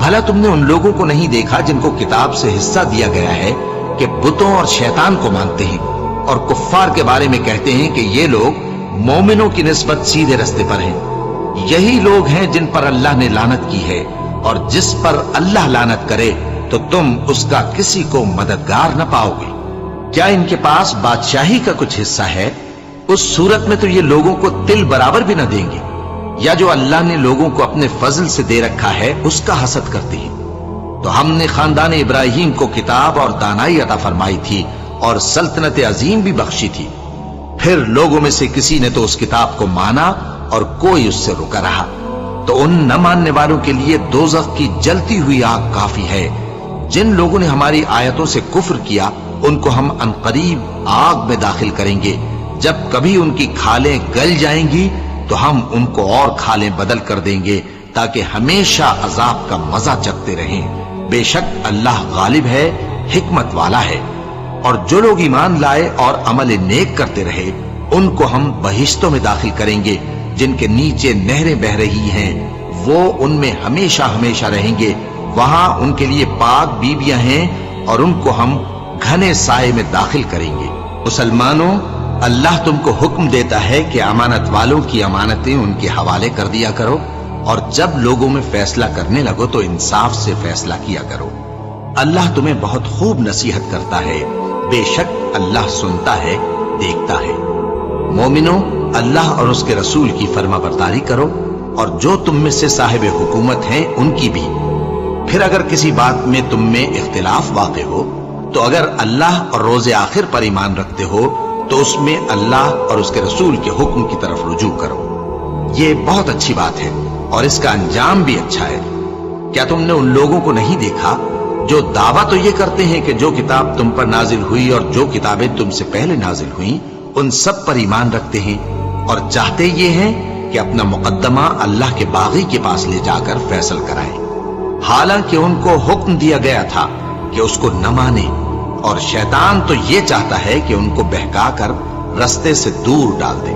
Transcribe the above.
भला तुमने उन लोगों को नहीं देखा जिनको किताब से हिस्सा दिया गया है कि बुतों और शैतान को मानते हैं और कुफ्फार के बारे में कहते हैं कि ये लोग मोमिनों की निस्बत सीधे रास्ते पर हैं। यही लोग हैं जिन पर अल्लाह ने लानत की है, और जिस पर अल्लाह लानत करे तो तुम उसका किसी को मददगार न पाओगे। क्या इनके पास बादशाही का कुछ हिस्सा है? उस सूरत में तो ये लोगों को तिल बराबर भी न देंगे। या जो अल्लाह ने लोगों को अपने फजल से दे रखा है उसका हसद करते हैं। तो हमने खानदान इब्राहिम को किताब और दानाई अता फरमाई थी और सल्तनत अजीम भी बख्शी थी। फिर लोगों में से किसी ने तो उस किताब को माना और कोई उससे रुका रहा, तो उन न मानने वालों के लिए दोज़ख की जलती हुई आग काफी है। जिन लोगों ने हमारी आयतों से कुफ्र किया उनको हम अनकरीब आग में दाखिल करेंगे। जब कभी उनकी खालें गल जाएंगी तो हम उनको और खालें बदल कर देंगे ताकि हमेशा अजाब का मजा चखते रहें। बेशक अल्लाह गालिब है, हिकमत वाला है। और जो लोग ईमान लाए और अमल नेक करते रहे उनको हम बहिश्तों में दाखिल करेंगे जिनके नीचे नहरें बह रही हैं। वो उनमें हमेशा हमेशा रहेंगे। वहां उनके लिए पाक बीबियां हैं और उनको हम घने साए में दाखिल करेंगे। मुसलमानों, अल्लाह तुमको हुक्म देता है कि अमानत वालों की अमानतें उनके हवाले कर दिया करो, और जब लोगों में फैसला करने लगो तो इंसाफ से फैसला किया करो। अल्लाह तुम्हें बहुत खूब नसीहत करता है। बेशक अल्लाह सुनता है, देखता है। मोमिनो, अल्लाह और उसके रसूल की फर्माबरदारी करो, और जो तुम में से साहिब हुकूमत हैं उनकी भी। फिर अगर किसी बात में तुम में इख्तिलाफ वाक़े हो तो अगर अल्लाह और रोज़े आखिर पर ईमान रखते हो तो उसमें अल्लाह और उसके रसूल के हुक्म की तरफ रुजू करो। ये बहुत अच्छी बात है और इसका अंजाम भी अच्छा है। क्या तुमने उन लोगों को नहीं देखा जो दावा तो ये करते हैं कि जो किताब तुम पर नाजिल हुई और जो किताबें तुमसे पहले नाजिल हुई उन सब पर ईमान रखते हैं, और चाहते ये हैं कि अपना मुकद्दमा अल्लाह के बागी के पास ले जाकर फैसल कराएं। हालांकि उनको हुक्म दिया गया था कि उसको न माने, और शैतान तो ये चाहता है कि उनको बहका कर रास्ते से दूर डाल दे।